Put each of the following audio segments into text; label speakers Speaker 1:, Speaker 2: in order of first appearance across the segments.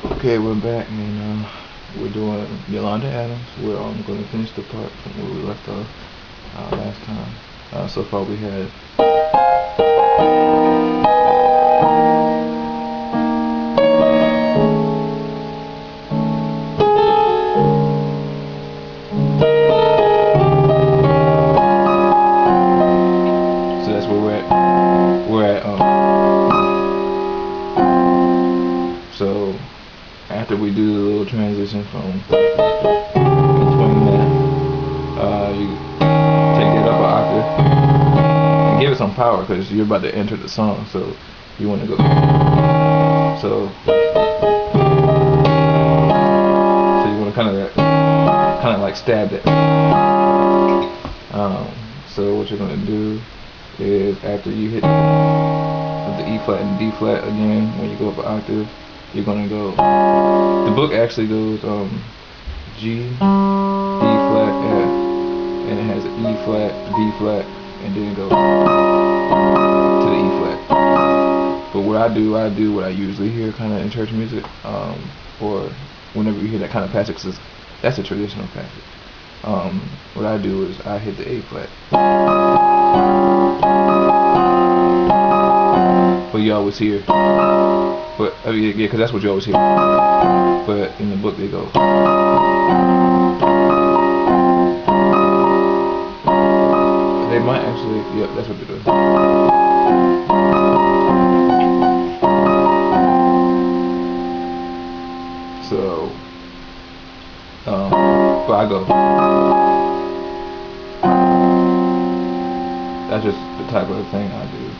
Speaker 1: Okay, we're back and we're doing Yolanda Adams. We're going to finish the part from where we left off last time. So far we had so that's where we're at. So after we do the little transition from between that, you take it up an octave and give it some power because you're about to enter the song. So you want to go. So you want to kind of like stab that. So what you're gonna do is after you hit the E flat and D flat again, when you go up an octave, you're gonna go. The book actually goes G, D flat, F, and it has an E flat, D flat, and then it goes to the E flat. But what I do what I usually hear kind of in church music, or whenever you hear that kind of passage, because that's a traditional passage. What I do is I hit the A flat. But you always hear, but yeah, because that's what you always hear. But in the book they go. They might actually, yep, that's what they're doing. So, but I go. That's just the type of thing I do.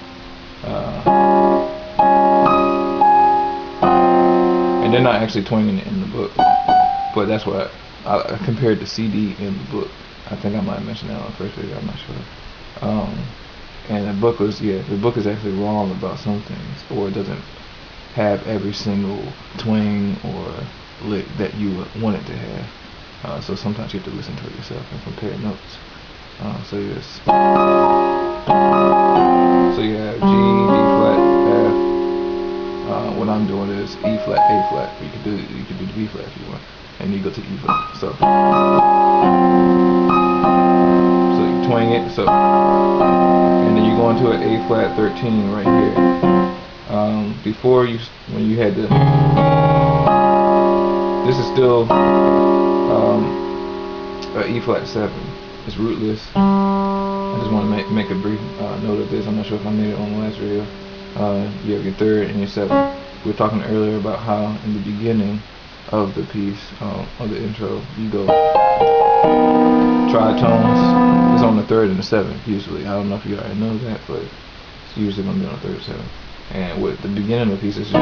Speaker 1: And they're not actually twinging it in the book, but that's what I compared the CD in the book. I think I might have mentioned that on the first video, I'm not sure. And the book is actually wrong about some things, or it doesn't have every single twang or lick that you would want it to have. So sometimes you have to listen to it yourself and compare notes. So yes. So you have G, D flat, F. What I'm doing is E flat, A flat. You can do the B flat if you want, and you go to E flat. So you twang it. So and then you go into an A flat 13 right here. Before when you had this is still an E flat 7. It's rootless. I just want to make a brief note of this. I'm not sure if I made it on the last video. You have your third and your seventh. We were talking earlier about how in the beginning of the piece, of the intro, you go tritones. It's on the third and the seventh usually. I don't know if you already know that, but it's usually going to be on the third and seventh. And with the beginning of the piece is just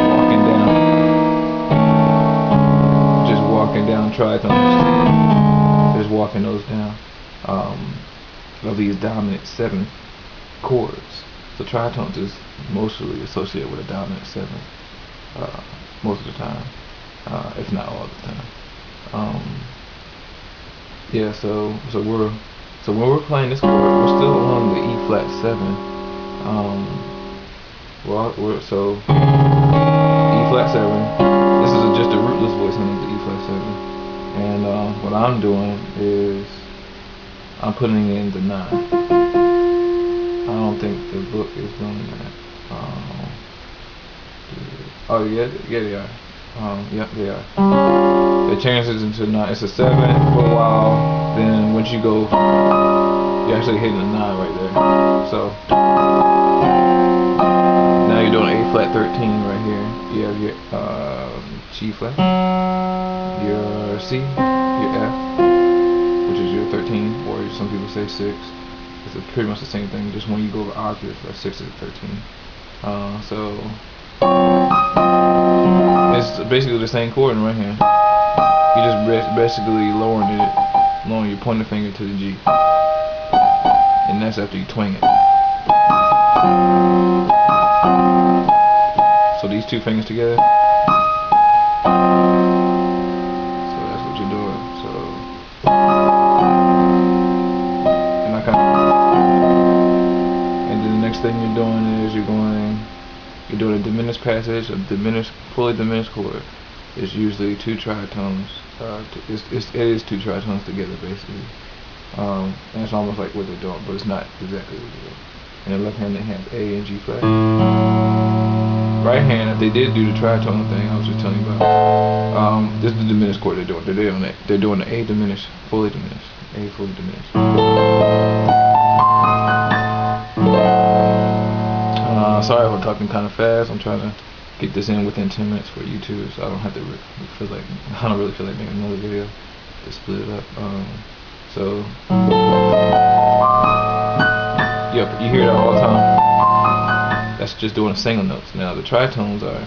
Speaker 1: walking down tritones, just walking those down. Of these dominant 7 chords. So tritones is mostly associated with a dominant 7, most of the time, if not all the time. Yeah. So when we're playing this chord, we're still on the E flat 7. So E flat 7. This is just a rootless voice on the E flat 7, and what I'm doing is I'm putting in the 9. I don't think the book is doing that. Oh yeah, they are. Yep, they are. They change it into 9. It's a 7 for a while. Then once you go, you're actually hitting the 9 right there. So now you're doing A flat 13 right here. You have your G flat, your C, your F, which is your 13, or some people say 6. It's pretty much the same thing, just when you go over octaves, like 6 is 13. So it's basically the same chord right here. You just basically lowering your pointer finger to the G, and that's after you twang it. So these two fingers together. Thing you're doing is you're doing a diminished passage, fully diminished chord, it's usually two tritones. It is two tritones together basically. And it's almost like what they're doing, but it's not exactly what they're doing. In the left hand they have A and G flat. Right hand, if they did do the tritone thing I was just telling you about, this is the diminished chord they're doing. They're doing the A diminished, fully diminished, A fully diminished. Sorry if I'm talking kind of fast. I'm trying to get this in within 10 minutes for YouTube, so I don't have to I don't really feel like making another video to split it up. Yep, you hear that all the time. That's just doing single notes. Now the tritones are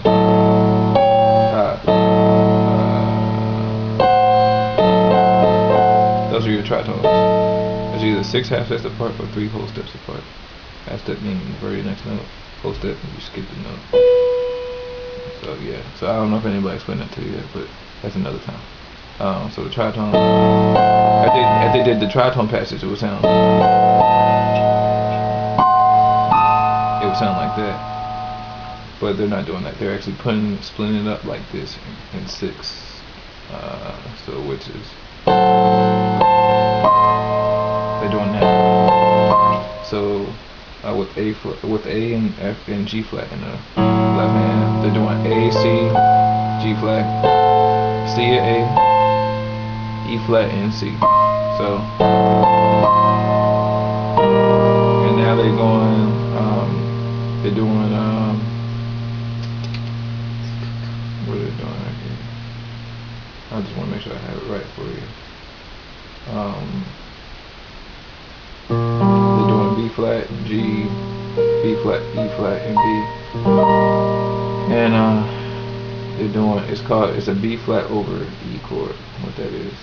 Speaker 1: those are your tritones. It's either 6 half steps apart or 3 whole steps apart. Half step meaning the very next note. Whole step, you skip the note. So yeah. So I don't know if anybody explained that to you yet, but that's another time. So the tritone, if they did the tritone passage, it would sound like that. But they're not doing that. They're actually splitting it up like this in 6. So which is they're doing that. So with A and F and G flat in the left hand, they're doing A, C, G flat, C and A, E flat and C. So and now they're going what are they doing right here? I just want to make sure I have it right for you. They're doing B flat, G, B flat, E flat, and B. And they're doing, it's a B flat over E chord. What that is?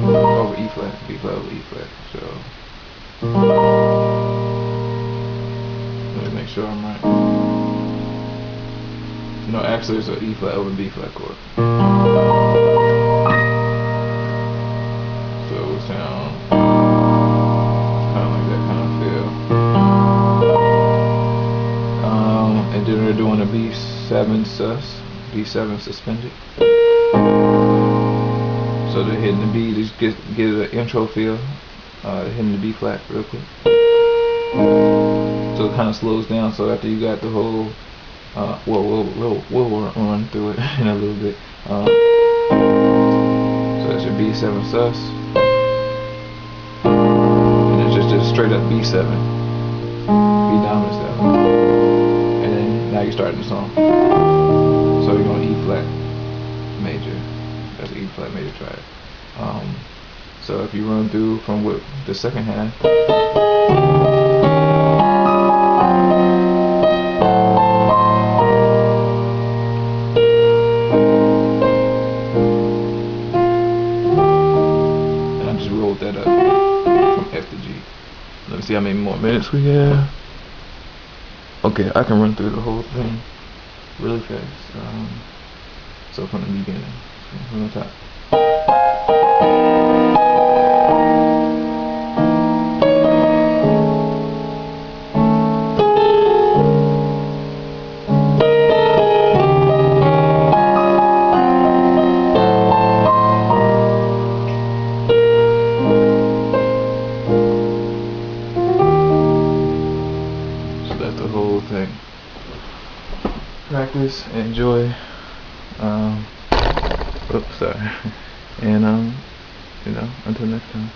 Speaker 1: Over E flat, B flat over E flat. So let me make sure I'm right. No, actually it's an E flat over B flat chord. So it would sound kind of like that kind of feel. And then they're doing a B7 B7 suspended. So they're hitting the B, just get an intro feel. They're hitting the B flat real quick. So it kind of slows down. So after you got the whole, we'll run through it in a little bit. So that's your B7 sus, and it's just a straight up B7, B dominant 7, and then now you're starting the song. So you're going E flat major. That's E flat major track. So if you run through from the second half. That up from F to G. Let me see how many more minutes we have. Okay, I can run through the whole thing really fast. So from the beginning, from the top. Practice, enjoy, oops, sorry, and until next time.